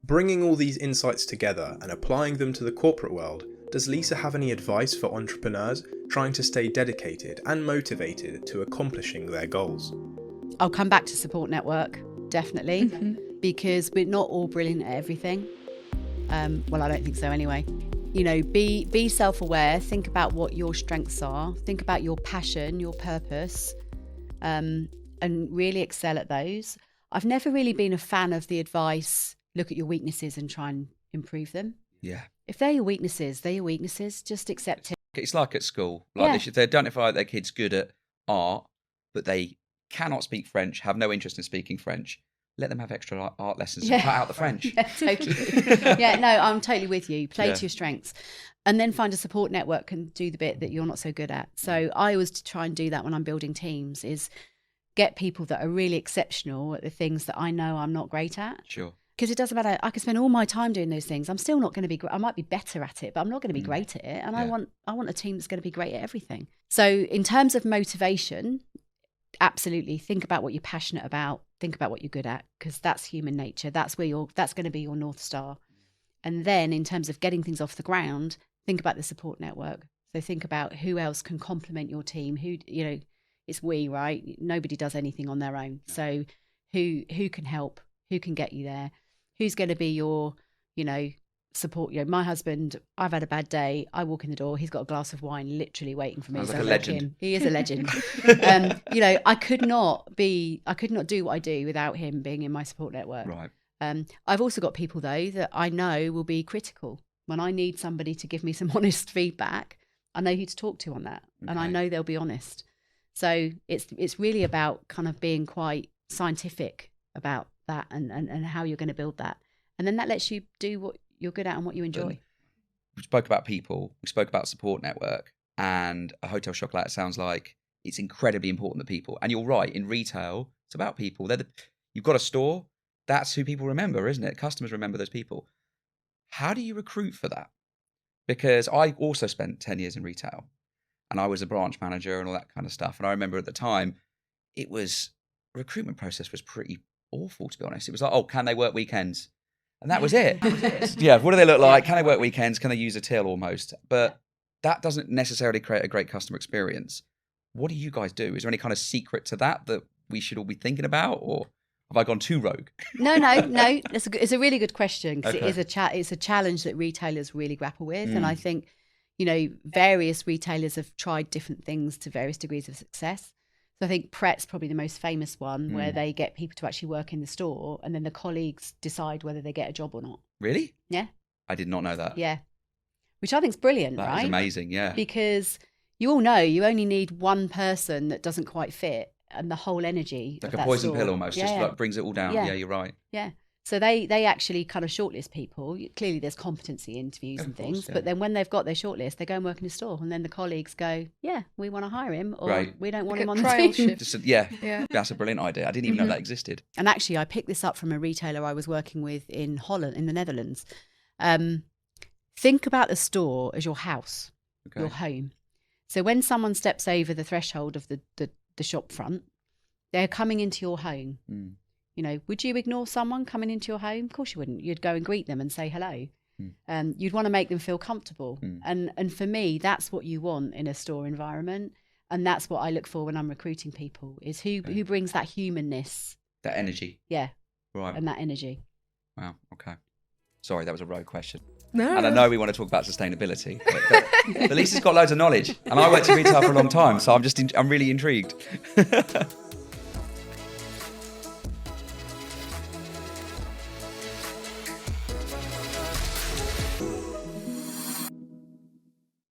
Bringing all these insights together and applying them to the corporate world, does Lysa have any advice for entrepreneurs trying to stay dedicated and motivated to accomplishing their goals? I'll come back to support network, definitely, because we're not all brilliant at everything. Well, I don't think so anyway. You know, be self-aware, think about what your strengths are, think about your passion, your purpose, and really excel at those. I've never really been a fan of the advice, look at your weaknesses and try and improve them. Yeah. If they're your weaknesses, they're your weaknesses, just accept it. It's like at school. Like if they identify their kid's good at art, but they cannot speak French, have no interest in speaking French, let them have extra art lessons and cut out the French. Yeah, totally. Yeah, no, I'm totally with you. Play to your strengths. And then find a support network and do the bit that you're not so good at. So I always try and do that when I'm building teams, is get people that are really exceptional at the things that I know I'm not great at. Sure. Because it doesn't matter. I could spend all my time doing those things. I'm still not going to be. I might be better at it, but I'm not going to be great at it. And I want a team that's going to be great at everything. So in terms of motivation, absolutely think about what you're passionate about. Think about what you're good at, because that's human nature. That's going to be your North Star. And then in terms of getting things off the ground, think about the support network. So think about who else can complement your team. Who, you know, it's we, right? Nobody does anything on their own. So who can help? Who can get you there? Who's going to be your, you know, support? You know, my husband, I've had a bad day. I walk in the door. He's got a glass of wine literally waiting for me. Sounds like a legend. He is a legend. You know, I could not do what I do without him being in my support network. Right. I've also got people though that I know will be critical when I need somebody to give me some honest feedback. I know who to talk to on that, and I know they'll be honest. So it's really about kind of being quite scientific about that and how you're going to build that, and then that lets you do what you're good at and what you enjoy. We spoke about people, we spoke about support network, and a Hotel Chocolat sounds like it's incredibly important that people, and you're right, in retail it's about people. You've got a store, that's who people remember, isn't it? Customers remember those people. How do you recruit for that? Because I also spent 10 years in retail and I was a branch manager and all that kind of stuff, and I remember at the time recruitment process was pretty awful, to be honest. It was like, oh, can they work weekends? And that was it. Yeah, what do they look like? Can they work weekends? Can they use a till almost? But that doesn't necessarily create a great customer experience. What do you guys do? Is there any kind of secret to that we should all be thinking about, or have I gone too rogue? No. It's a really good question, because it's a challenge that retailers really grapple with. And I think, you know, various retailers have tried different things to various degrees of success. So I think Pret's probably the most famous one, where they get people to actually work in the store and then the colleagues decide whether they get a job or not. Really? Yeah. I did not know that. Yeah. Which I think is brilliant, right? That is amazing, yeah. Because you all know you only need one person that doesn't quite fit, and the whole energy like of a poison pill almost, just like brings it all down. Yeah. Yeah, you're right. Yeah. So they actually kind of shortlist people. Clearly there's competency interviews and things, but then when they've got their shortlist, they go and work in a store, and then the colleagues go, yeah, we want to hire him, or we don't want him on the team. Yeah, that's a brilliant idea. I didn't even know that existed. And actually I picked this up from a retailer I was working with in Holland, in the Netherlands. Think about the store as your house, your home. So when someone steps over the threshold of the shop front, they're coming into your home. You know, would you ignore someone coming into your home? Of course you wouldn't. You'd go and greet them and say hello. You'd want to make them feel comfortable. And for me, that's what you want in a store environment. And that's what I look for when I'm recruiting people, is who brings that humanness. That energy. Yeah. Right. And that energy. Wow. Okay. Sorry, that was a rogue question. No. And I know we want to talk about sustainability, but Lysa's got loads of knowledge, and I worked in retail for a long time, so I'm really intrigued.